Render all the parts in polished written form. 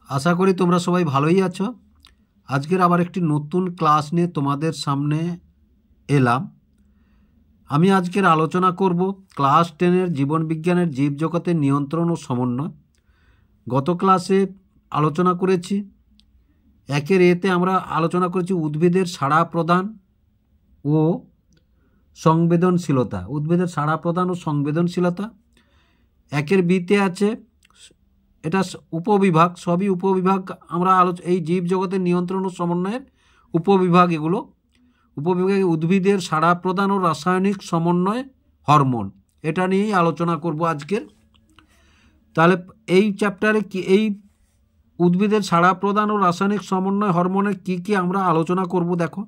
আশা করি তোমরা সবাই ভালোই আছো। আজকের আবার একটি নতুন ক্লাস নিয়ে তোমাদের সামনে এলাম। আমি আজকের আলোচনা করব ক্লাস 10-এর জীবনবিজ্ঞানের জীবজগতের নিয়ন্ত্রণ ও সমন্বয়। গত ক্লাসে আলোচনা করেছি একের এতে আমরা আলোচনা করেছি উদ্ভিদের সাড়া প্রদান ও সংবেদনশীলতা। উদ্ভিদের সাড়া প্রদান ও সংবেদনশীলতা। একের বিতে আছে, এটা উপবিভাগ, সবই উপবিভাগ। আমরা এই জীবজগতের নিয়ন্ত্রণ ও সমন্বয়ের উপবিভাগ এগুলো। উপবিভাগে উদ্ভিদের সাড়া প্রদান ও রাসায়নিক সমন্বয় হরমোন, এটা নিয়েই আলোচনা করব আজকের। তাহলে এই চ্যাপ্টারে কি এই উদ্ভিদের সাড়া প্রদান ও রাসায়নিক সমন্বয় হরমোনের কি আমরা আলোচনা করব। দেখো,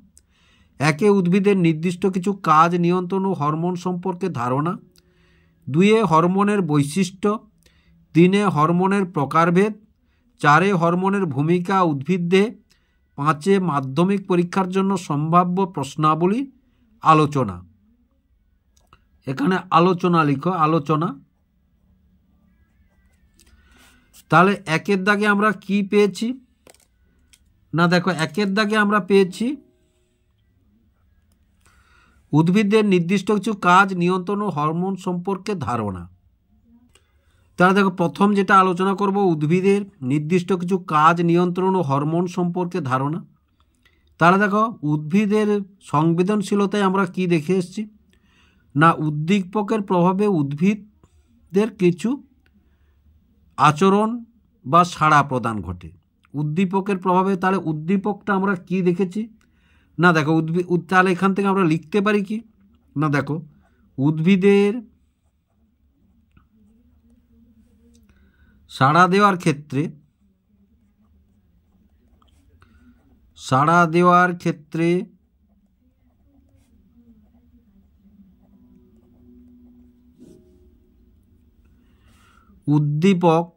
একে উদ্ভিদের নির্দিষ্ট কিছু কাজ নিয়ন্ত্রণ ও হরমোন সম্পর্কে ধারণা। 2 হরমোনের বৈশিষ্ট্য। 3 হরমোনের প্রকারভেদ। 4 হরমোনের ভূমিকা উদ্ভিদে। 5 মাধ্যমিক পরীক্ষার জন্য সম্ভাব্য প্রশ্নাবলী আলোচনা। এখানে আলোচনা লিখো, আলোচনা। তাহলে একের দাগে আমরা কি পেয়েছি না, দেখো একের দাগে আমরা পেয়েছি উদ্ভিদের নির্দিষ্ট কিছু কাজ নিয়ন্ত্রণ ও হরমোন সম্পর্কে ধারণা। তাহলে দেখো, প্রথম যেটা আলোচনা করব উদ্ভিদের নির্দিষ্ট কিছু কাজ নিয়ন্ত্রণ ও হরমোন সম্পর্কে ধারণা। তাহলে দেখো, উদ্ভিদের সংবেদনশীলতায় আমরা কি দেখে এসেছি না, উদ্দীপকের প্রভাবে উদ্ভিদের কিছু আচরণ বা সাড়া প্রদান ঘটে। উদ্দীপকের প্রভাবে, তাহলে উদ্দীপকটা আমরা কি দেখেছি না, দেখো তাহলে এখান থেকে আমরা লিখতে পারি কি না, দেখো উদ্ভিদের সাড়া দেওয়ার ক্ষেত্রে উদ্দীপক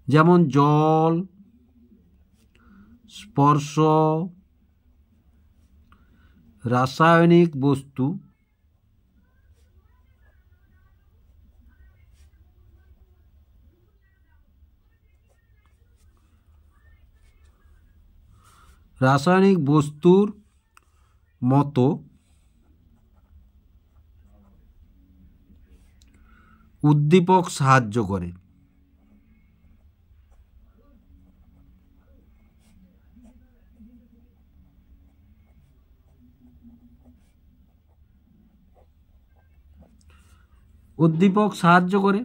যেমন জল, স্পর্শ, রাসায়নিক বস্তু, রাসায়নিক বস্তুর মতো উদ্দীপক সাহায্য করে। উদ্দীপক সাহায্য করে,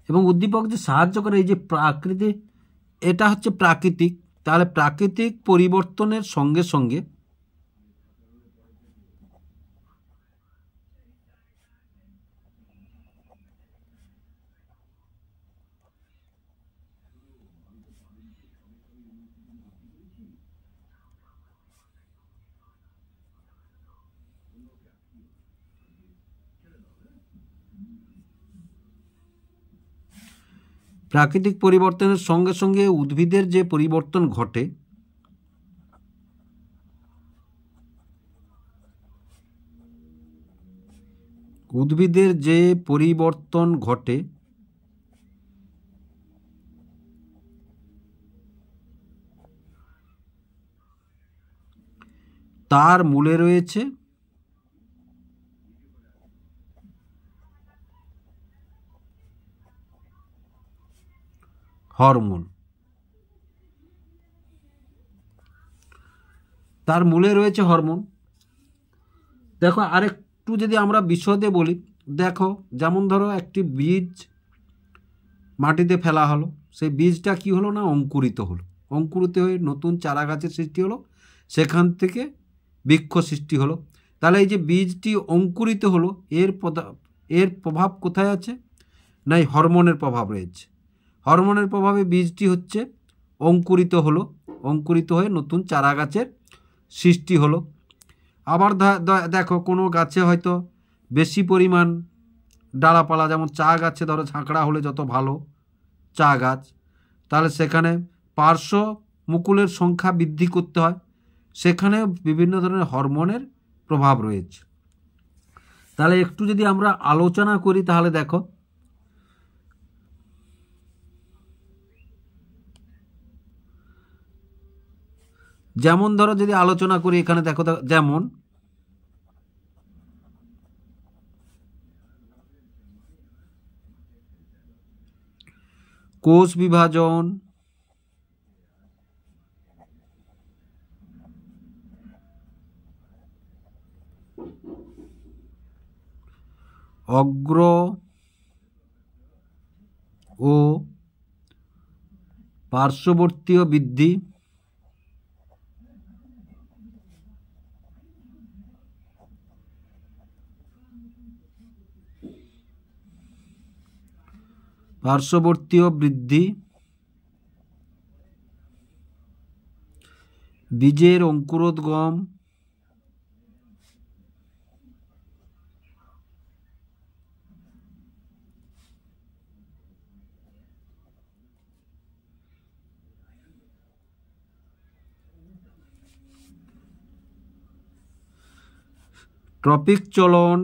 এবং উদ্দীপক যে সাহায্য করে, এই যে প্রাকৃতিক, এটা হচ্ছে প্রাকৃতিক। তাহলে প্রাকৃতিক পরিবর্তনের সঙ্গে সঙ্গে প্রাকৃতিক পরিবর্তনের সঙ্গে সঙ্গে উদ্ভিদের যে পরিবর্তন ঘটে, উদ্ভিদের যে পরিবর্তন ঘটে তার মূলে রয়েছে হরমোন। তার মূলে রয়েছে হরমোন। দেখো, আরেকটু যদি আমরা বিশদে বলি, দেখো যেমন ধরো একটি বীজ মাটিতে ফেলা হলো, সেই বীজটা কি হলো না, অঙ্কুরিত হলো। অঙ্কুরিত হয়ে নতুন চারা গাছের সৃষ্টি হলো, সেখান থেকে বৃক্ষ সৃষ্টি হলো। তাহলে এই যে বীজটি অঙ্কুরিত হলো, এর প্রভাব কোথায় আছে না, এই হরমোনের প্রভাব রয়েছে। হরমোনের প্রভাবে বীজটি হচ্ছে অঙ্কুরিত হলো, অঙ্কুরিত হয়ে নতুন চারা গাছের সৃষ্টি হলো। আবার দেখো, কোনো গাছে হয়তো বেশি পরিমাণ ডালাপালা, যেমন চা গাছে ধরো ঝাঁকড়া হলে যত ভালো চা গাছ, তাহলে সেখানে পার্শ্ব মুকুলের সংখ্যা বৃদ্ধি করতে হয়, সেখানে বিভিন্ন ধরনের হরমোনের প্রভাব রয়েছে। তাহলে একটু যদি আমরা আলোচনা করি তাহলে দেখো, যেমন ধরো যদি আলোচনা করি এখানে দেখো, যেমন কোষ বিভাজন, অগ্র ও পার্শ্ববর্তীয় বৃদ্ধি, বীজের অঙ্কুরোদ্গম, ট্রপিক চলন,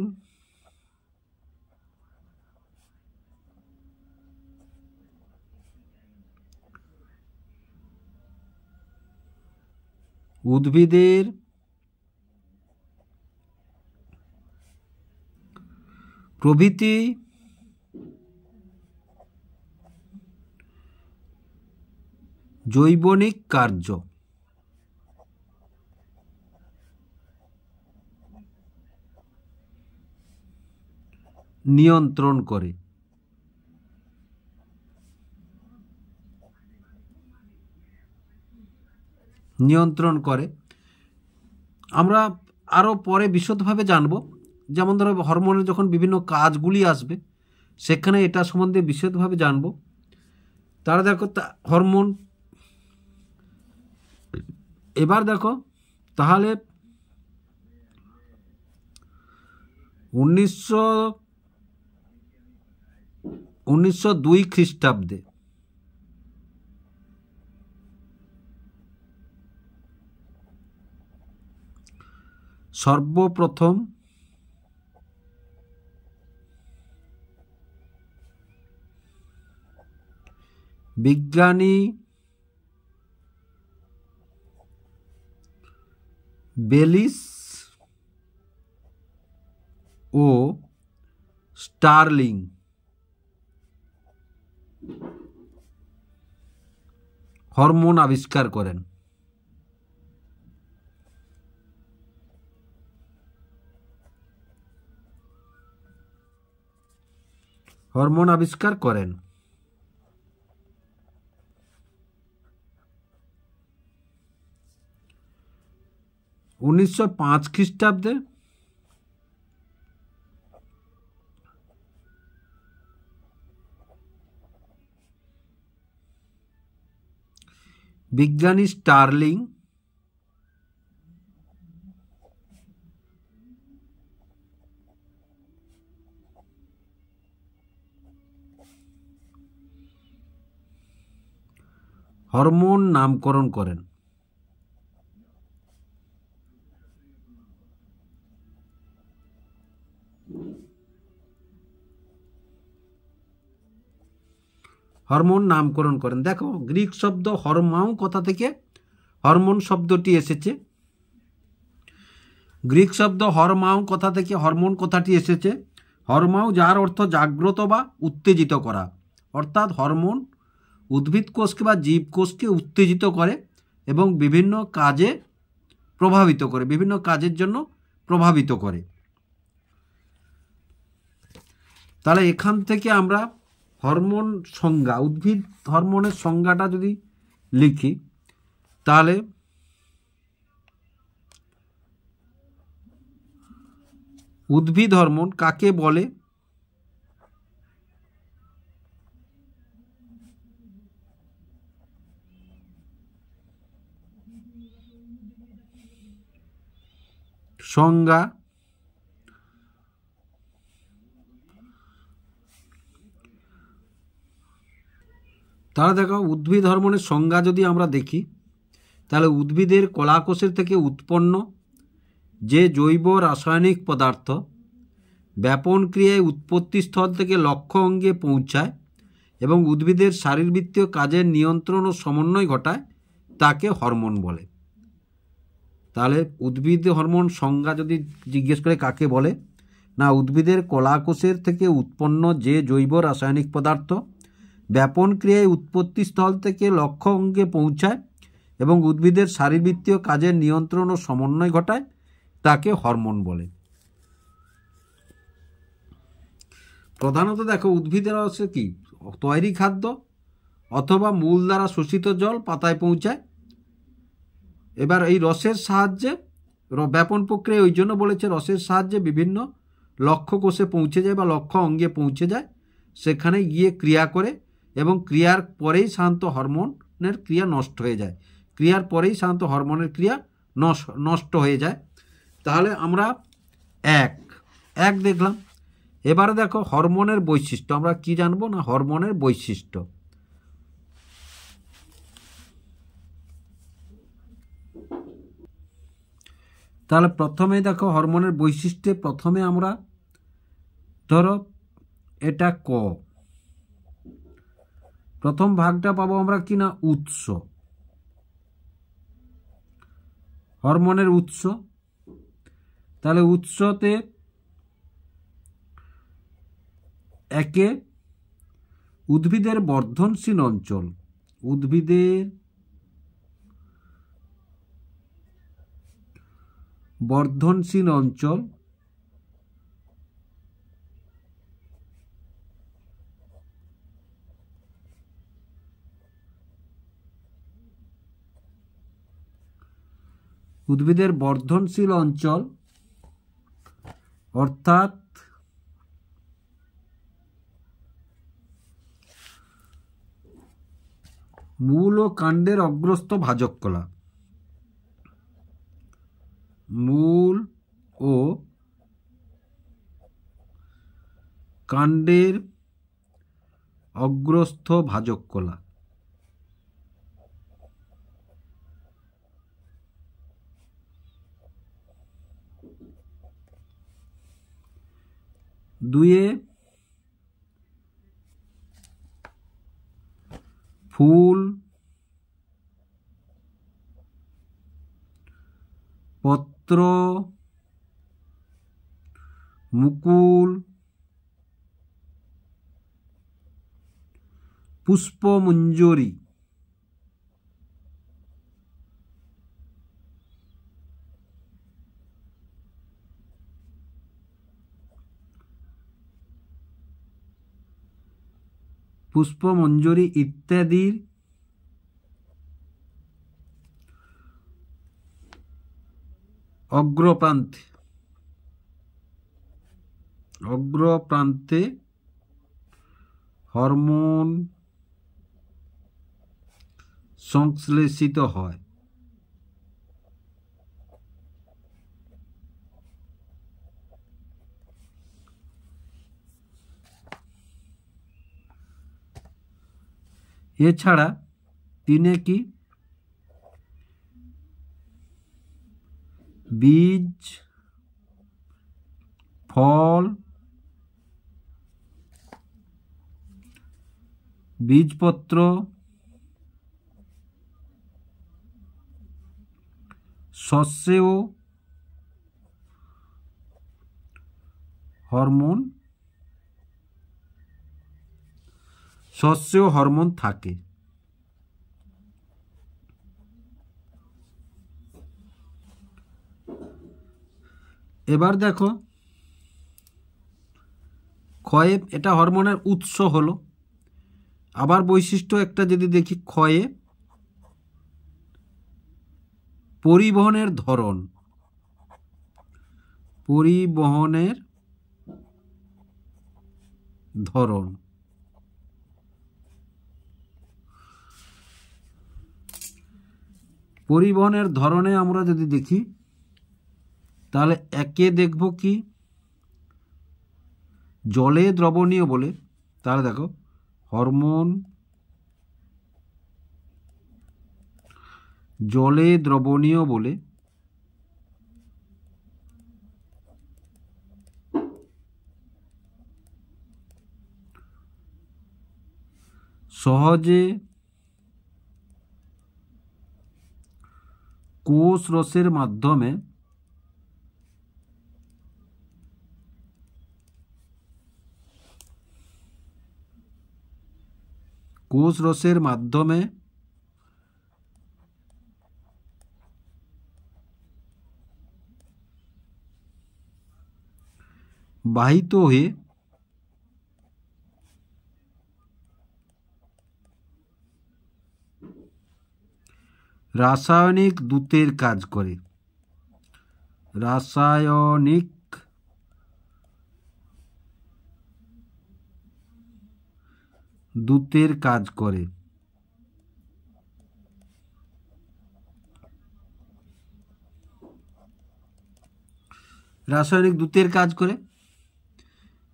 উদ্ভিদের প্রভৃতি জৈবনিক কার্য নিয়ন্ত্রণ করে। আমরা আরও পরে বিশদভাবে জানব, যেমন ধরো হরমোনের যখন বিভিন্ন কাজগুলি আসবে সেখানে এটা সম্বন্ধে বিশদভাবে জানব। তারা দেখো হরমোন, এবার দেখো তাহলে 1902 খ্রিস্টাব্দে সর্বপ্রথম বিজ্ঞানী বেলিস ও স্টার্লিং হরমোন আবিষ্কার করেন। হরমোন আবিষ্কার করেন 1905 খ্রিস্টাব্দে বিজ্ঞানী স্টার্লিং হরমোন নামকরণ করেন। হরমোন নামকরণ করেন। দেখো গ্রিক শব্দ হরমাও কথা থেকে হরমোন শব্দটি এসেছে। গ্রিক শব্দ হরমাও কথা থেকে হরমোন কথাটি এসেছে। হরমাও যার অর্থ জাগ্রত বা উত্তেজিত করা, অর্থাৎ হরমোন উদ্ভিদ কোষকে বা জীবকোষকে উত্তেজিত করে এবং বিভিন্ন কাজে প্রভাবিত করে, বিভিন্ন কাজের জন্য প্রভাবিত করে। তাহলে এখান থেকে আমরা হরমোন সংজ্ঞা, উদ্ভিদ হরমোনের সংজ্ঞাটা যদি লিখি তাহলে উদ্ভিদ হরমোন কাকে বলে? সংজ্ঞা তাহলে দেখো উদ্ভিদ হরমোনের সংজ্ঞা যদি আমরা দেখি তাহলে উদ্ভিদের কলাকোষের থেকে উৎপন্ন যে জৈব রাসায়নিক পদার্থ ব্যাপন ক্রিয়ায় উৎপত্তি স্থল থেকে লক্ষ্য অঙ্গে পৌঁছায় এবং উদ্ভিদের শারীরবৃত্তীয় কাজের নিয়ন্ত্রণ ও সমন্বয় ঘটায় তাকে হরমোন বলে। তাহলে উদ্ভিদ হরমোন সংজ্ঞা যদি জিজ্ঞেস করে কাকে বলে, না উদ্ভিদের কলাকোষের থেকে উৎপন্ন যে জৈব রাসায়নিক পদার্থ ব্যাপন ক্রিয়ায় উৎপত্তি স্থল থেকে লক্ষ্য অঙ্গে পৌঁছায় এবং উদ্ভিদের শারীরবৃত্তীয় কাজের নিয়ন্ত্রণ ও সমন্বয় ঘটায় তাকে হরমোন বলে। প্রধানত দেখো উদ্ভিদের হচ্ছে কি তৈরি খাদ্য অথবা মূল দ্বারা শোষিত জল পাতায় পৌঁছায়। এবার এই রসের সাহায্যে ব্যাপন প্রক্রিয়া ওই জন্য বলেছে রসের সাহায্যে বিভিন্ন লক্ষ্য কোষে পৌঁছে যায় বা লক্ষ্য অঙ্গে পৌঁছে যায়, সেখানে গিয়ে ক্রিয়া করে এবং ক্রিয়ার পরেই সাধারণত হরমোনের ক্রিয়া নষ্ট হয়ে যায়। ক্রিয়ার পরেই সাধারণত হরমোনের ক্রিয়া নষ্ট হয়ে যায়। তাহলে আমরা এক দেখলাম। এবারে দেখো হরমোনের বৈশিষ্ট্য। আমরা কি জানবো না হরমোনের বৈশিষ্ট্য। তাহলে প্রথমে দেখো হরমোনের বৈশিষ্ট্যে প্রথমে আমরা ধরো এটা প্রথম ভাগটা পাবো আমরা কি না উৎস, হরমোনের উৎস। তাহলে উৎসতে একে উদ্ভিদের বর্ধনশীল অঞ্চল, উদ্ভিদের বর্ধনশীল অঞ্চল উদ্ভিদের বর্ধনশীল অঞ্চল অর্থাৎ মূল ও কাণ্ডের অগ্রস্থ ভাজক কলা, মূল ও কাণ্ডের অগ্রস্থ ভাজক কলা। দুয়ে ফুল, পত্র, মুকুল, পুষ্পমঞ্জরি, পুষ্পমঞ্জরি ইত্যাদির অগ্রপ্রান্তে হরমোন সংশ্লেষিত হয়। এছাড়া তিনে কি বীজ, ফল, বীজপত্র, শস্যেও হরমোন থাকে। এবার দেখো ক্ষয়ে, এটা হরমোনের উৎস হলো। আবার বৈশিষ্ট্য একটা যদি দেখি ক্ষয়ে পরিবহনের ধরন, পরিবহনের ধরন। পরিবহনের ধরনে আমরা যদি দেখি তাহলে একে দেখব কি জলে দ্রবণীয় বলে। তাহলে দেখো হরমোন জলে দ্রবণীয় বলে সহজে কোষ রসের মাধ্যমে বাহিত হয়ে রাসায়নিক দূতের কাজ করে। রাসায়নিক দূতের কাজ করে। রাসায়নিক দূতের কাজ করে।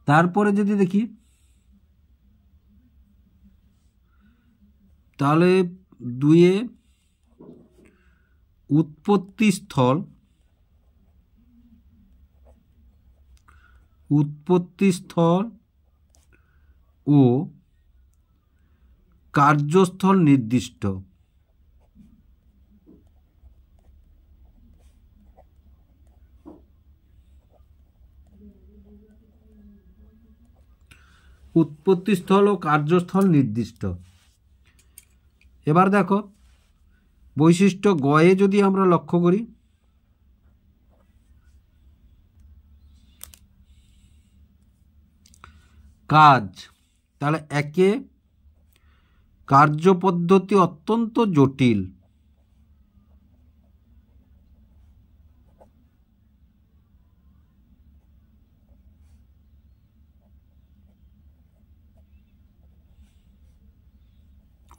তারপরে যদি দেখি তাহলে দুয়ে উৎপত্তি স্থল ও কার্যস্থল নির্দিষ্ট। উৎপত্তিস্থল ও কার্যস্থল নির্দিষ্ট। এবার দেখো বৈশিষ্ট্য গয়ে যদি আমরা লক্ষ্য করি, কাজ, তাহলে একে কার্যপদ্ধতি অত্যন্ত জটিল।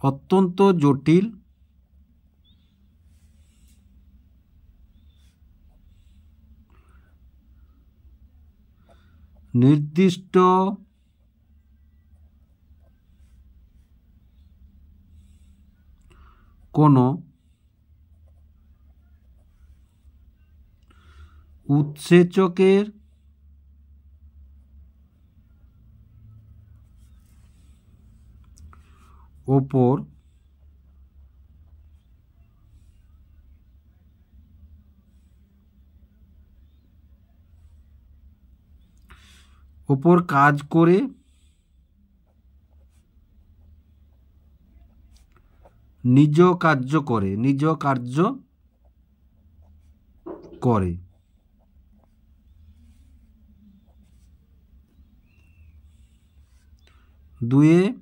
অত্যন্ত জটিল। নির্দিষ্ট কোনো উৎসেচকের ওপর কাজ করে নিজ কার্য করে। দুয়ে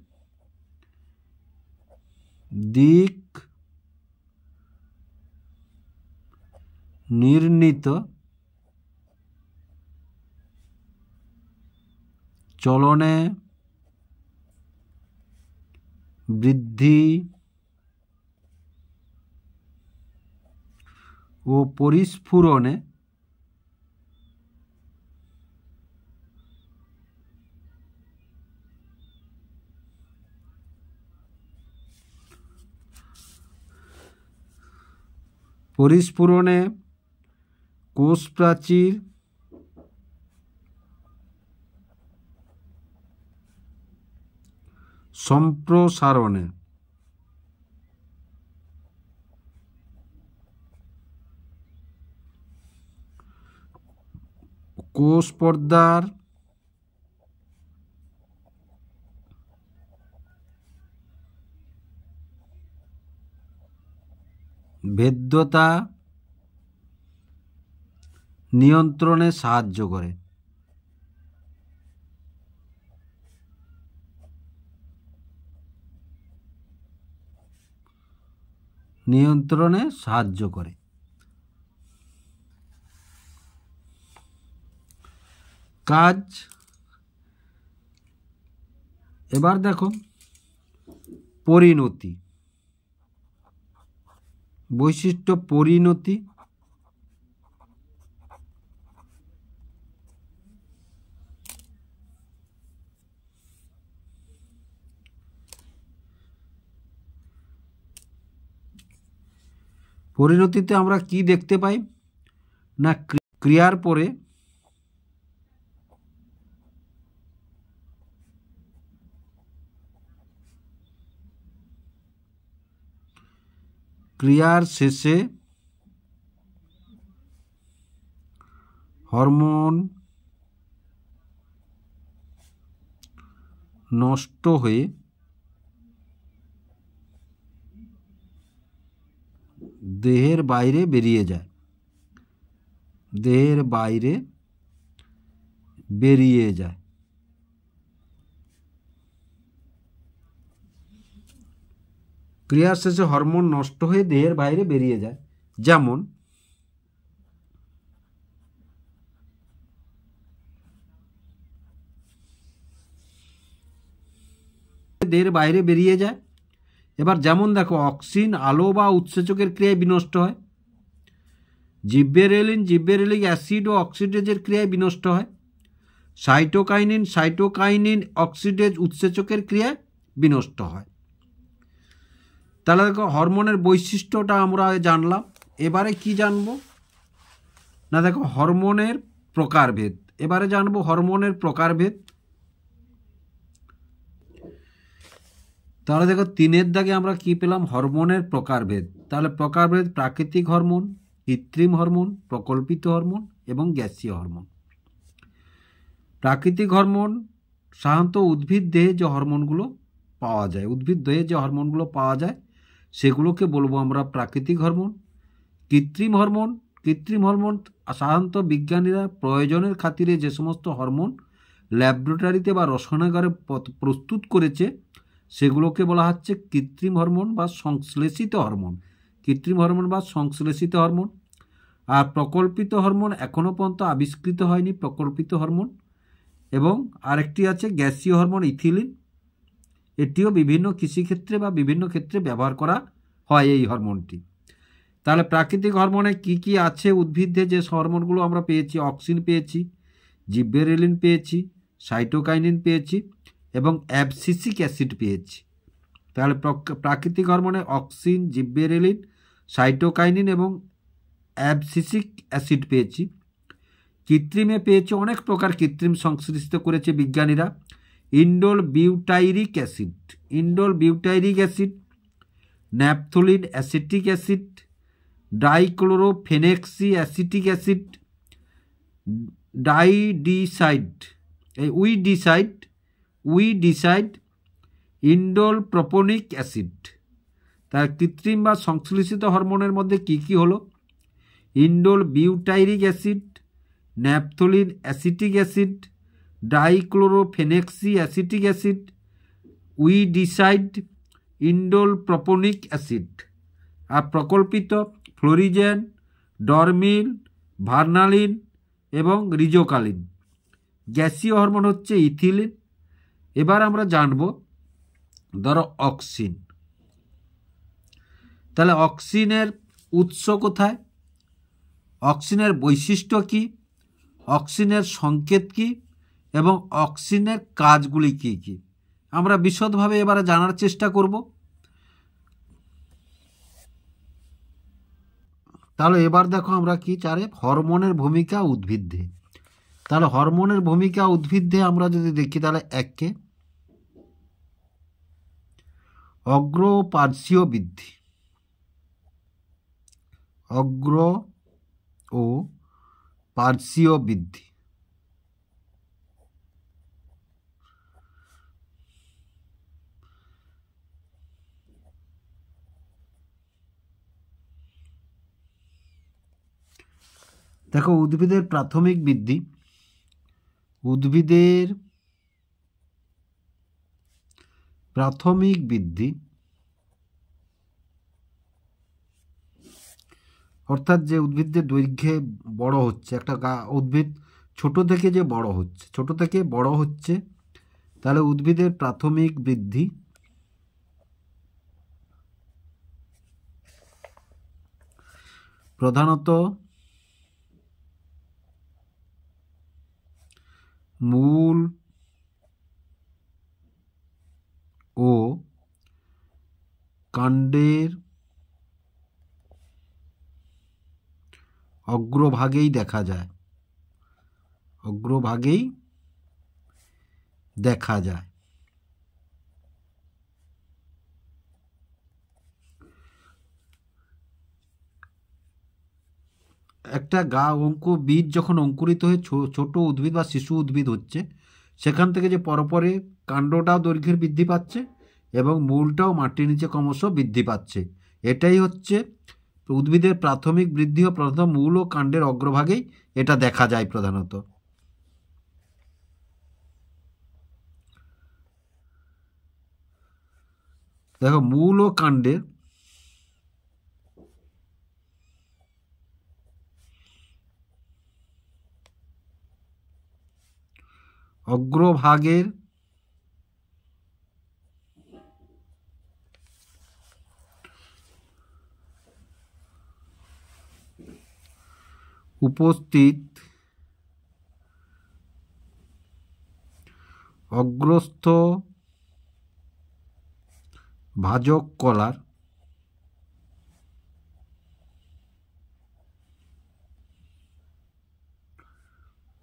দিক নির্ণীত চলনে বৃদ্ধি ও পরিস্ফুরণে কোষ প্রাচীর সম্প্রসারণে কোষ পর্দার ভেদ্যতা নিয়ন্ত্রণে সাহায্য করে। কাজ। এবার দেখো পরিণতি। বৈশিষ্ট্য পরিণতি। পরিণতিতে আমরা কি দেখতে পাই না, ক্রিয়ার পরে ক্রিয়ার শেষে হরমোন নষ্ট হয়ে দেহের বাইরে বেরিয়ে যায়। দেহের বাইরে বেরিয়ে যায়। ক্রিয়ার শেষে হরমোন নষ্ট হয়ে দেহের বাইরে বেরিয়ে যায়। যেমন দেহের বাইরে বেরিয়ে যায়। এবার যেমন দেখো, অক্সিন আলো বা উৎসেচকের ক্রিয়ায় বিনষ্ট হয়। জিব্বেরেলিক অ্যাসিড ও অক্সিডেজের ক্রিয়ায় বিনষ্ট হয়। সাইটোকাইনিন অক্সিডেজ উৎসেচকের ক্রিয়ায় বিনষ্ট হয়। তাহলে দেখো, হরমোনের বৈশিষ্ট্যটা আমরা জানলাম। এবারে কি জানবো না, দেখো হরমোনের প্রকারভেদ। এবারে জানবো হরমোনের প্রকারভেদ। তাহলে দেখো 3-এর দাগে আমরা কি পেলাম, হরমোনের প্রকারভেদ। তাহলে প্রকারভেদ: প্রাকৃতিক হরমোন, কৃত্রিম হরমোন, প্রকল্পিত হরমোন এবং গ্যাসীয় হরমোন। প্রাকৃতিক হরমোন সাধারণত উদ্ভিদ দেহে যে হরমোনগুলো পাওয়া যায় সেগুলোকে বলবো আমরা প্রাকৃতিক হরমোন। কৃত্রিম হরমোন সাধারণত বিজ্ঞানীরা প্রয়োজনের খাতিরে যে সমস্ত হরমোন ল্যাবরেটরিতে বা রসায়নাগারে প্রস্তুত করেছে সেগুলোকে বলা হচ্ছে কৃত্রিম হরমোন বা সংশ্লেষিত হরমোন। আর প্রকল্পিত হরমোন এখনও পর্যন্ত আবিষ্কৃত হয়নি, প্রকল্পিত হরমোন। এবং আরেকটি আছে গ্যাসীয় হরমোন, ইথিলিন। এটিও বিভিন্ন কৃষিক্ষেত্রে বা বিভিন্ন ক্ষেত্রে ব্যবহার করা হয় এই হরমোনটি। তাহলে প্রাকৃতিক হরমোনে কি কি আছে উদ্ভিদে, যে হরমোনগুলো আমরা পেয়েছি, অক্সিন পেয়েছি, জিব্বেরেলিন পেয়েছি, সাইটোকাইনিন পেয়েছি এবং অ্যাবসিসিক অ্যাসিড পেয়েছি। তাহলে প্রাকৃতিক হরমোনে অক্সিন, জিব্বেরেলিন, সাইটোকাইনিন এবং অ্যাবসিসিক অ্যাসিড পেয়েছি। কৃত্রিমে পেয়েছে অনেক প্রকার কৃত্রিম সংশ্লেষিত করেছে বিজ্ঞানীরা। Indole butyric acid, naphthalene acetic acid, dichlorophenoxy acetic acid, weedicide, indole propionic acid. তার কৃত্রিম বা সংশ্লেষিত হরমোনের মধ্যে কি কি হলো? Indole butyric acid, naphthalene acetic acid, dichlorophenoxy acetic acid, weedicide, indole propionic acid. আর প্রকল্পিত ফ্লোরিজেন, ডরমিল, ভার্নালিন এবং রিজোকালিন। গ্যাসীয় হরমোন হচ্ছে ইথিলিন। এবার আমরা জানব ধরো অক্সিন। তাহলে অক্সিনের উৎস কোথায়, অক্সিনের বৈশিষ্ট্য কি, অক্সিনের সংকেত কি এবং অক্সিনের কাজগুলি কি কি, আমরা বিশদভাবে এবারে জানার চেষ্টা করব। তাহলে এবার দেখো আমরা কি চারে হরমোনের ভূমিকা উদ্ভিদে। তাহলে হরমোনের ভূমিকা উদ্ভিদে আমরা যদি দেখি, তাহলে একে অগ্র ও পার্শ্বীয় বৃদ্ধি, অগ্র ও পার্শ্বীয় বৃদ্ধি। দেখো উদ্ভিদের প্রাথমিক বৃদ্ধি, উদ্ভিদের প্রাথমিক বৃদ্ধি অর্থাৎ যে উদ্ভিদের দৈর্ঘ্যে বড় হচ্ছে, একটা উদ্ভিদ ছোট থেকে যে বড় হচ্ছে, তাহলে উদ্ভিদের প্রাথমিক বৃদ্ধি প্রধানত মূল ও কাণ্ডের অগ্রভাগেই দেখা যায়, একটা বীজ যখন অঙ্কুরিত হয়ে ছোট উদ্ভিদ বা শিশু উদ্ভিদ হচ্ছে, সেখান থেকে যে পরপরে কাণ্ডটাও দৈর্ঘ্যের বৃদ্ধি পাচ্ছে এবং মূলটাও মাটির নিচে ক্রমশ বৃদ্ধি পাচ্ছে। এটাই হচ্ছে উদ্ভিদের প্রাথমিক বৃদ্ধি ও প্রধানত মূল ও কাণ্ডের অগ্রভাগেই এটা দেখা যায় প্রধানত। দেখো, মূল ও কাণ্ডের অগ্রভাগের উপস্থিত অগ্রস্থ ভাজক কলার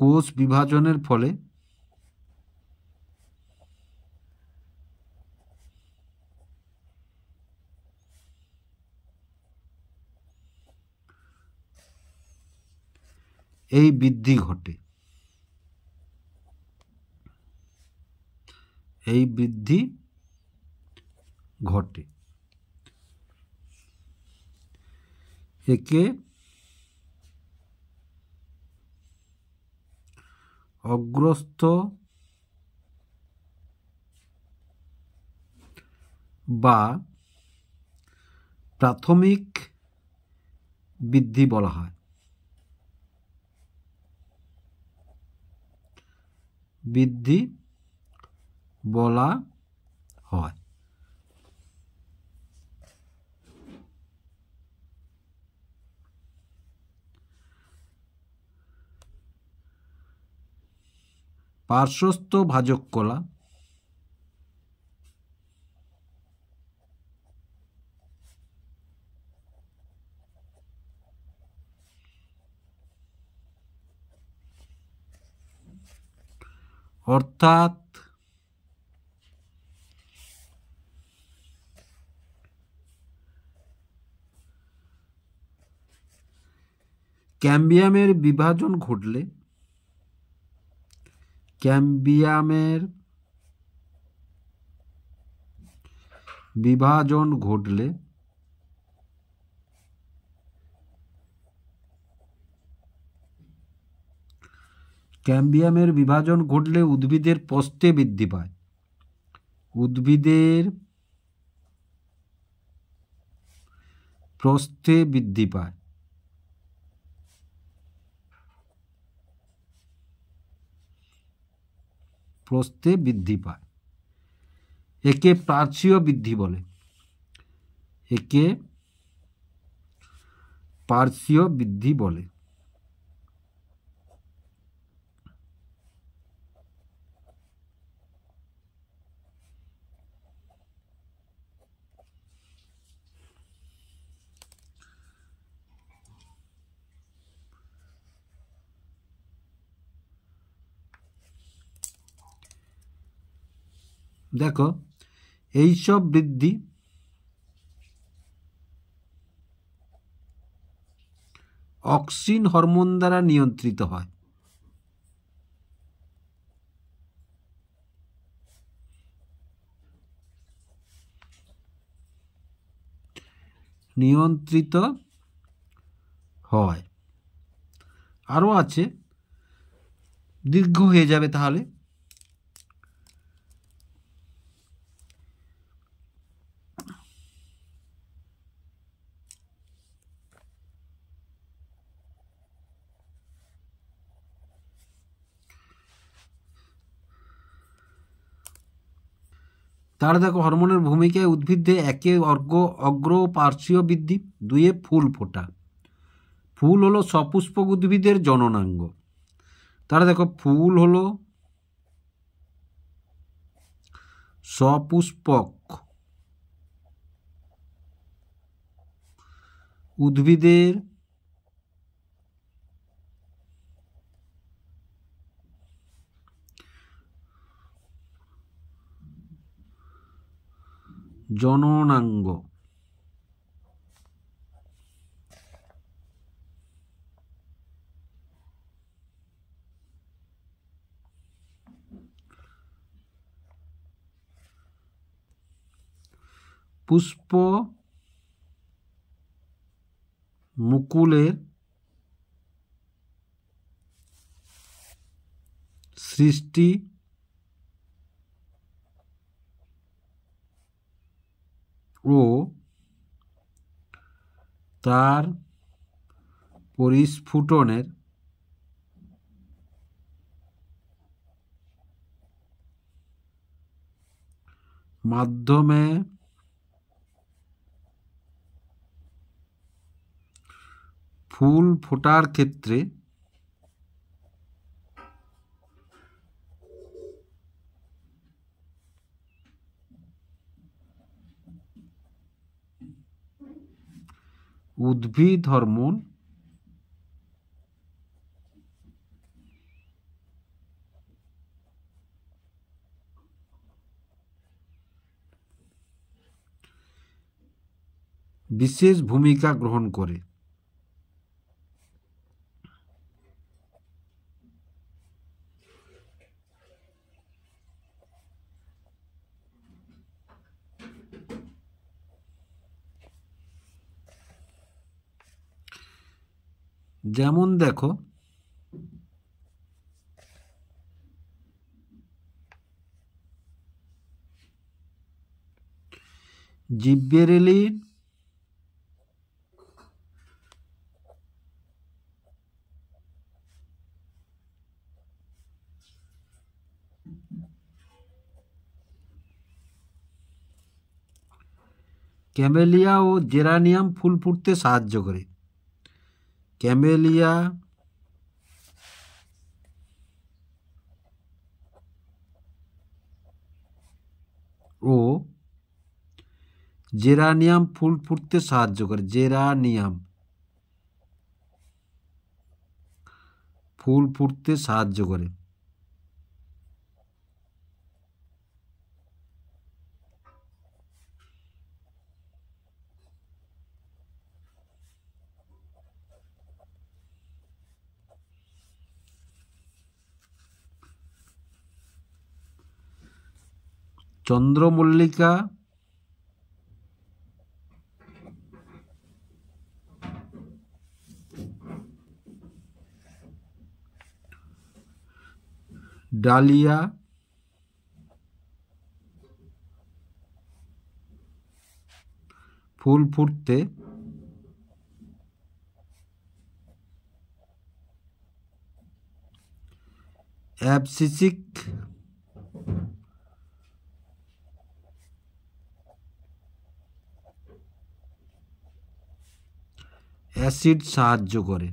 কোষ বিভাজনের ফলে এই বৃদ্ধি ঘটে। এই বৃদ্ধি ঘটে। একে অগ্রস্থ বা প্রাথমিক বৃদ্ধি বলা হয়। বৃদ্ধি বলা হয়। পার্শ্বস্থ ভাজক কলা অর্থাৎ ক্যাম্বিয়ামের বিভাজন ঘটলে উদ্ভিদের প্রস্থে বৃদ্ধি পায়। উদ্ভিদের প্রস্থে বৃদ্ধি পায়। প্রস্থে বৃদ্ধি পায়। একে পার্শ্বীয় বৃদ্ধি বলে। একে পার্শ্বীয় বৃদ্ধি বলে। দেখো, এইসব বৃদ্ধি অক্সিন হরমোন দ্বারা নিয়ন্ত্রিত হয়। নিয়ন্ত্রিত হয়। আরও আছে, দীর্ঘ হয়ে যাবে তাহলে। তাহলে দেখো, হরমোনের ভূমিকায় উদ্ভিদে একে অগ্র পার্শ্বীয় বৃদ্ধি, দুয়ে ফুল ফোটা। ফুল হলো সপুষ্পক উদ্ভিদের জননাঙ্গ। তাহলে দেখো, ফুল হলো সপুষ্পক উদ্ভিদের জননাঙ্গ। পুষ্প মুকুলের সৃষ্টি ও তার পরিস্ফুটনের মাধ্যমে ফুল ফোটার ক্ষেত্রে উদ্ভিদ হরমোন বিশেষ ভূমিকা গ্রহণ করে। যেমন দেখো, জিব্বেরেলিন ক্যামেলিয়া ও জেরানিয়াম ফুল ফুটতে সাহায্য করে। ক্যামেলিয়া ও জেরানিয়াম ফুল ফুটতে সাহায্য করে। জেরানিয়াম ফুল ফুটতে সাহায্য করে। চন্দ্রমল্লিকা ডালিয়া ফুল ফুটতে অ্যাবসিসিক অ্যাসিড সাহায্য করে।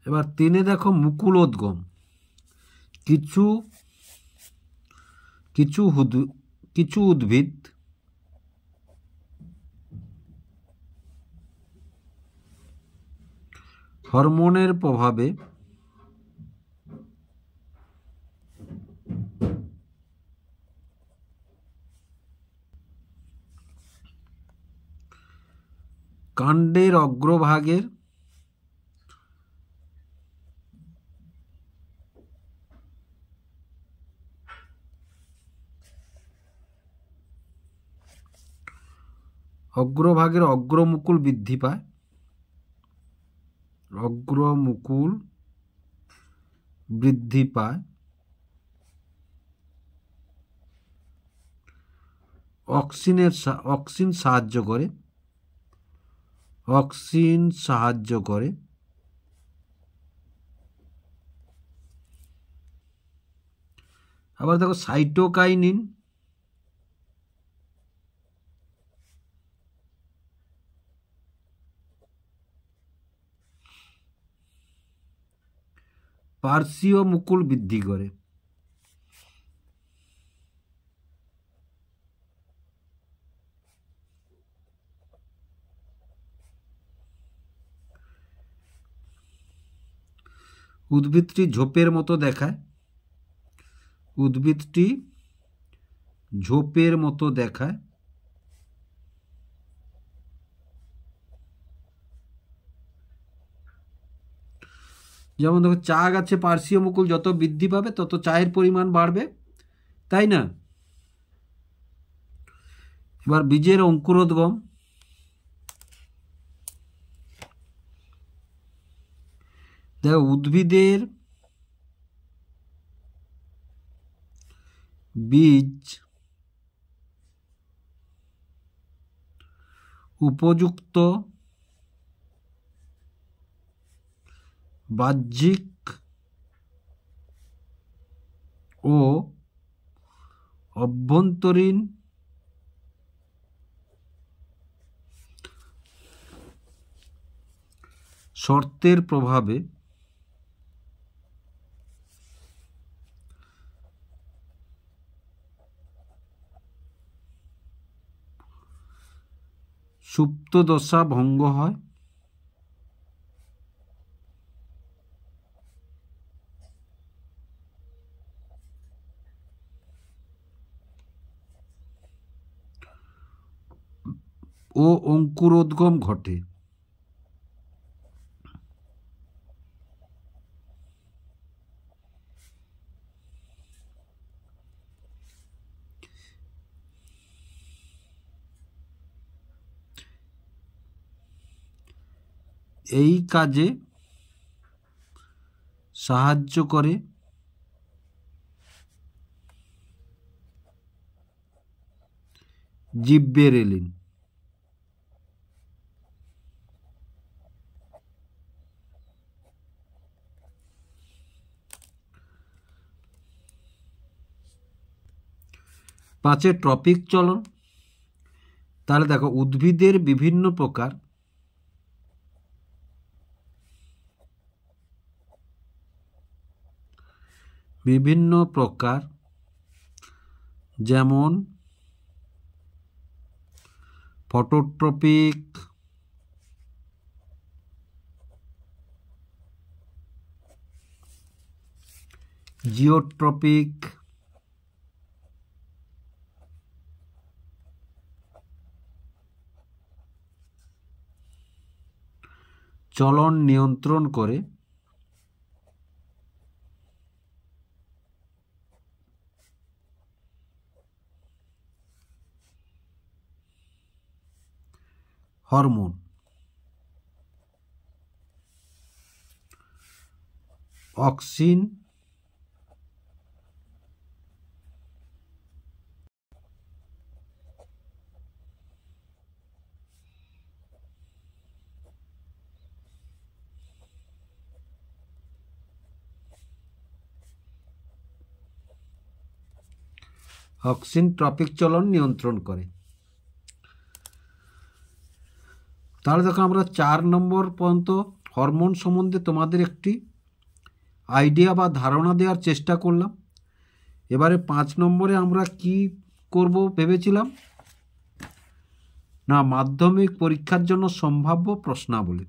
এবার 3 দেখো মুকুলোদ্গম। কিছু উদ্ভিদ হরমোনের প্রভাবে কাণ্ডের অগ্রভাগের অগ্রমুকুল বৃদ্ধি পায়। অগ্রমুকুল বৃদ্ধি পায়। অক্সিন সাহায্য করে। অক্সিন সাহায্য করে। আবার দেখো সাইটোকাইনিন পার্শ্বীয় মুকুল বৃদ্ধি করে। উদ্ভিদটি ঝোপের মতো দেখায়। উদ্ভিদটি ঝোপের মতো দেখায়। যেমন দেখো, চা গাছে পার্শ্বীয় মুকুল যত বৃদ্ধি পাবে তত চায়ের পরিমাণ বাড়বে, তাই না? এবার বীজের অঙ্কুরোদ্গম। দেখো, উদ্ভিদের বীজ উপযুক্ত বাহ্যিক ও অভ্যন্তরীণ শর্তের প্রভাবে সুপ্ত দশা ভঙ্গ হয়। ও অঙ্কুরোদ্গম ঘটে। এই কাজে সাহায্য করে জিববেরেলিন। পাঁচে ট্রপিক চলন। তাহলে দেখো, উদ্ভিদের বিভিন্ন প্রকার যেমন ফটোট্রপিক, জিওট্রপিক, চলন নিয়ন্ত্রণ করে হরমোন। অক্সিন, ট্রপিক চলন নিয়ন্ত্রণ করে। তাহলে দেখো, আমরা 4 নম্বর পর্যন্ত হরমোন সম্বন্ধে তোমাদের একটি আইডিয়া বা ধারণা দেওয়ার চেষ্টা করলাম। এবারে 5 নম্বরে আমরা কি করব ভেবেছিলাম না, মাধ্যমিক পরীক্ষার জন্য সম্ভাব্য প্রশ্নাবলী।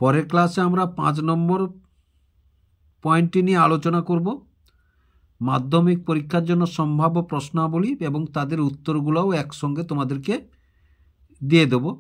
পরের ক্লাসে আমরা 5 নম্বর পয়েন্টটি নিয়ে আলোচনা করব, মাধ্যমিক পরীক্ষার জন্য সম্ভাব্য প্রশ্নাবলী, এবং তাদের উত্তরগুলোও একসঙ্গে তোমাদেরকে দিয়ে দেবো।